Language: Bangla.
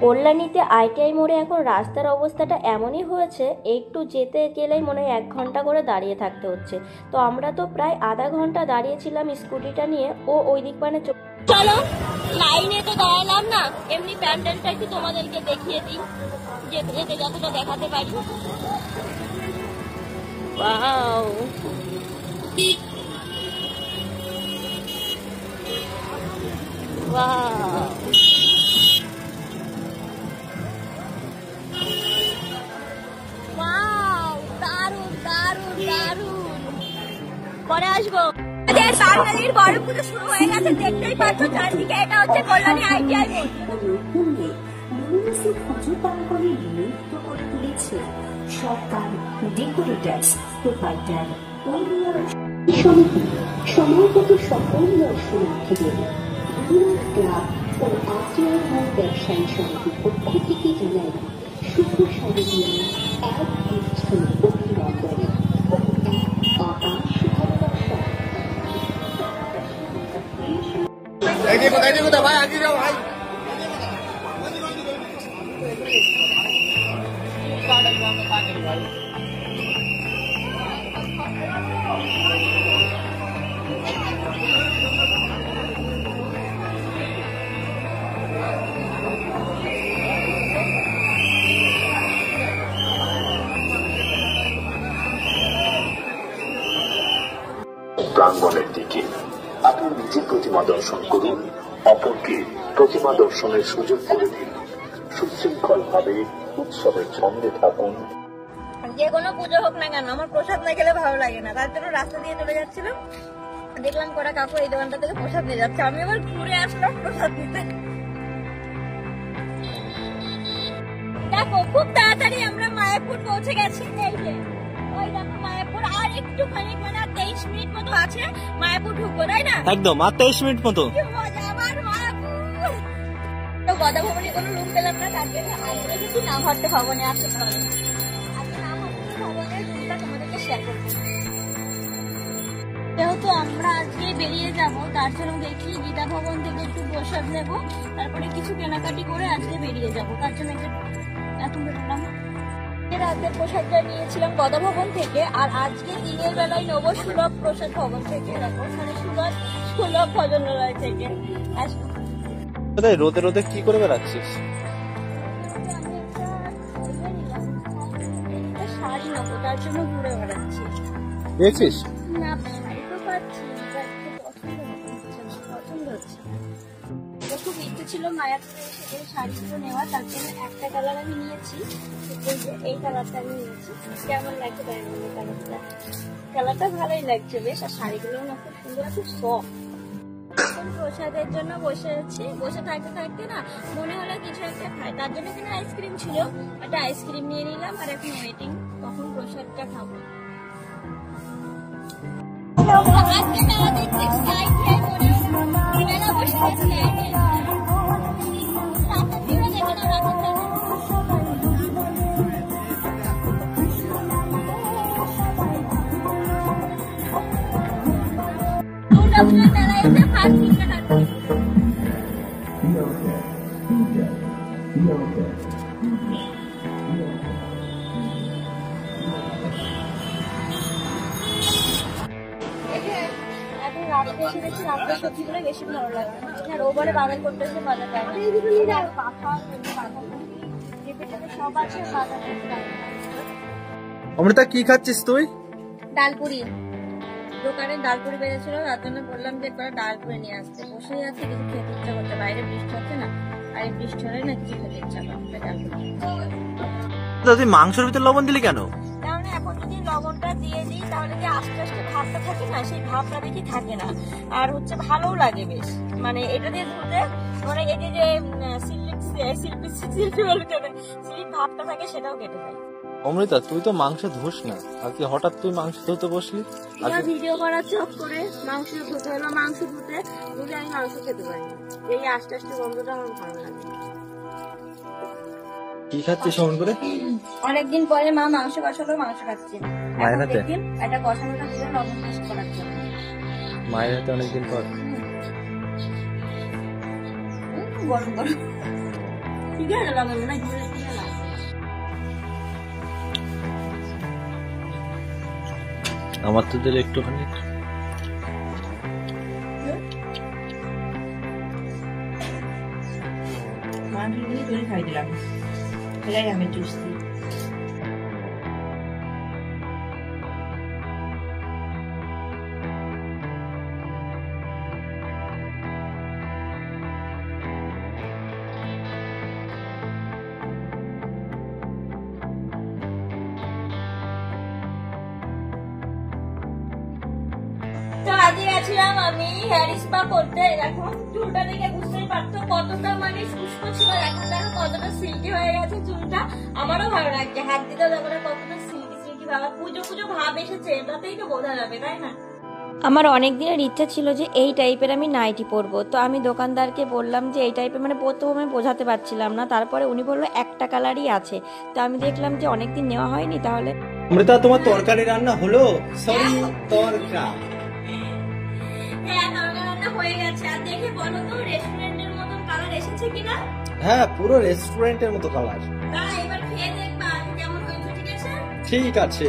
কল্যাণীতে আইটিআই মোড়ে এখন রাস্তার অবস্থাটা এমনই হয়েছে, একটু যেতে গেলেই মনে হয় 1 ঘন্টা করে দাঁড়িয়ে থাকতে হচ্ছে। তো আমরা তো প্রায় আধা ঘন্টা দাঁড়িয়েছিলাম স্কুটিটা নিয়ে, ও ওই দিক মানে চলো লাইনে তো দাঁড়ালাম না, এমনি প্যান্ডেলটা একটু তোমাদেরকে দেখিয়ে দিই, যেতে যেতে যতটা দেখাতে পারি। ওয়াও, ওয়াও, দারুণ দারুণ দারুণ। পরে আসবো। বাঙালির বড় পুজো শুরু হয়ে গেছে, দেখতেই পাচ্ছ চারদিকে। এটা হচ্ছে কল্যাণী আইটিআই সরকার ডেকোরেটার্স প্রোপাইটার সমিতি সময়গত সকল দর্শনার্থীদের ক্লাব ও আইটিআই মোড় ব্যবসায়ী সমিতির পক্ষ থেকে জানাই শুভ স্মরণীয় এক অনুষ্ঠানে অভিনন্দন ও এক আকাশ ভালোবাসা। প্রাঙ্গণের দিকে আপনি নিজে প্রতিমা দর্শন করুন, অপরকে প্রতিমা দর্শনের সুযোগ করে দিন। সুশৃঙ্খল ভাবে উৎসবের ছন্দে থাকুন। যে কোনো পুজো হোক না কেন, আমার প্রসাদ না খেলে ভালো লাগে না। তার জন্য রাস্তা দিয়ে চলে যাচ্ছিলাম, দেখলাম করা কাকু এই দোকানটা থেকে প্রসাদ নিয়ে যাচ্ছে। আমি আবার ঘুরে আসলাম প্রসাদ নিতে। দেখো খুব তাড়াতাড়ি আমরা মায়াপুর পৌঁছে গেছি। এই যে ওই দেখো মায়াপুর, আর একটুখানি মানে 23 মিনিট মতো আছে মায়াপুর ঢুকবো, তাই না? একদম, আর 23 মিনিট মতো। আবার মায়াপুর। তো গদা ভবনে কোনো রুম পেলাম না, তার জন্য আমরা যদি নামহট্ট ভবনে আসতে পারি। যেহেতু আমরা আজকে বেরিয়ে যাব, তার জন্য দেখি গীতা ভবন থেকে একটু প্রসাদ নেব, তারপরে কিছু কেনাকাটি করে আজকে বেরিয়ে যাব। তার জন্য এখন বেরোলাম। রাতের প্রসাদটা নিয়েছিলাম গদা ভবন থেকে, আর আজকে দিনের বেলায় নেবো সুলভ প্রসাদ ভবন থেকে। দেখো মানে সুলভ ভজনালয় থেকে আসবো। রোদে রোদে কি করে বেড়াচ্ছিস? শাড়ি নেবো, তার জন্য ঘুরে বেড়াচ্ছি। পেয়েছিস? না, শাড়ি তো পাচ্ছি, পছন্দ হচ্ছে। খুব ইচ্ছে ছিল মায়াপুরে এসে শাড়িগুলো নেওয়া, তার জন্য একটা কালার আমি নিয়েছি। এই কালারটা আমি নিয়েছি। কেমন লাগছে ডায়মন্ড কালারটা? কালারটা ভালোই লাগছে বেশ, আর শাড়িগুলো না খুব সুন্দর, খুব সফট। প্রসাদের জন্য বসে আছি, বসে থাকতে থাকতে না মনে হলো কিছু একটা খাই, তার জন্য এখানে আইসক্রিম ছিল, একটা আইসক্রিম নিয়ে নিলাম। আর এখন ওয়েটিং কখন প্রসাদটা খাবো। রাত্রে সবজিগুলো বেশি ভালো লাগে, আর ওবারে বাজার করতে এসে বাজার যায় না, সব আছে বাজার করতে পারে। অমৃতা কি খাচ্ছিস তুই? ডালপুরি। দোকানে ডালপুরি বেড়েছিল, তার জন্য বললাম যে একবার ডালপুরি নিয়ে আসতে। বসেই আছে, কিছু খেতে ইচ্ছা করছে, বাইরে বৃষ্টি হচ্ছে না, আর এই বৃষ্টি হলে না কিছু খেতে ইচ্ছা করছে। তুই মাংসের ভিতরে লবণ দিলি কেন? কারণ এখন যদি লবণটা দিয়ে দিই তাহলে যে আস্তে আস্তে ভাবটা থাকে না, সেই ভাবটা দেখি থাকে না, আর হচ্ছে ভালোও লাগে বেশ। মানে এটা দিয়ে ধুতে মানে এই যে সিল্ক ভাবটা থাকে সেটাও কেটে যায়। অমৃতা তুই তো মাংস ধুস না, আজকে হঠাৎ তুই মাংস ধুতে বসলি? ভিডিও করার চক করে মাংস ধুতে হলো, মাংস ধুলে আমি মাংস খেতে পারি না, এই আস্তে আস্তে গন্ধটা আমার ভালো লাগে। কি খাচ্ছিস সমান করে? অনেকদিন পরে মা মাংস কষালো, মাংস খাচ্ছি। মায়ের হাতে একটা কষানোটা দিলে লবণ টেস্ট করার জন্য। মায়ের হাতে অনেকদিন পর গরম গরম ঠিক আছে লাগাবো না ঘুরে ফিরে না। আমার তো দিলে একটুখানি। মাংসগুলি করে খাই দিলাম, এটাই আমি চুষছি। তো আজকে গেছিলাম আমি হেয়ার স্পা করতে। দেখো চুলটা দেখে বুঝতেই পারতো কতটা মানে শুষ্ক ছিল, এখন দেখো কতটা সিল্কি হয়ে গেছে চুলটা। আমারও ভালো লাগছে, হাত দিতেও দেখো না কতটা সিল্কি সিল্কি ভাব, পুজো পুজো ভাব এসেছে, এটাতেই তো বোঝা যাবে তাই না। আমার অনেক দিনের ইচ্ছা ছিল যে এই টাইপের আমি নাইটি পরবো। তো আমি দোকানদারকে বললাম যে এই টাইপের, মানে প্রথমে বোঝাতে পারছিলাম না, তারপরে উনি বললো একটা কালারই আছে। তো আমি দেখলাম যে অনেকদিন নেওয়া হয়নি, তাহলে অমৃতা তোমার তরকারি রান্না হলো? সরি, তরকা। হ্যাঁ রান্না হয়ে গেছে। আর দেখে বলো তো রেস্টুরেন্টের মতন কালার এসেছে কিনা। হ্যাঁ, পুরো রেস্টুরেন্টের মতো কালার। তা এবার খেয়ে দেখবা কেমন হয়েছে, ঠিক আছে? ঠিক আছে।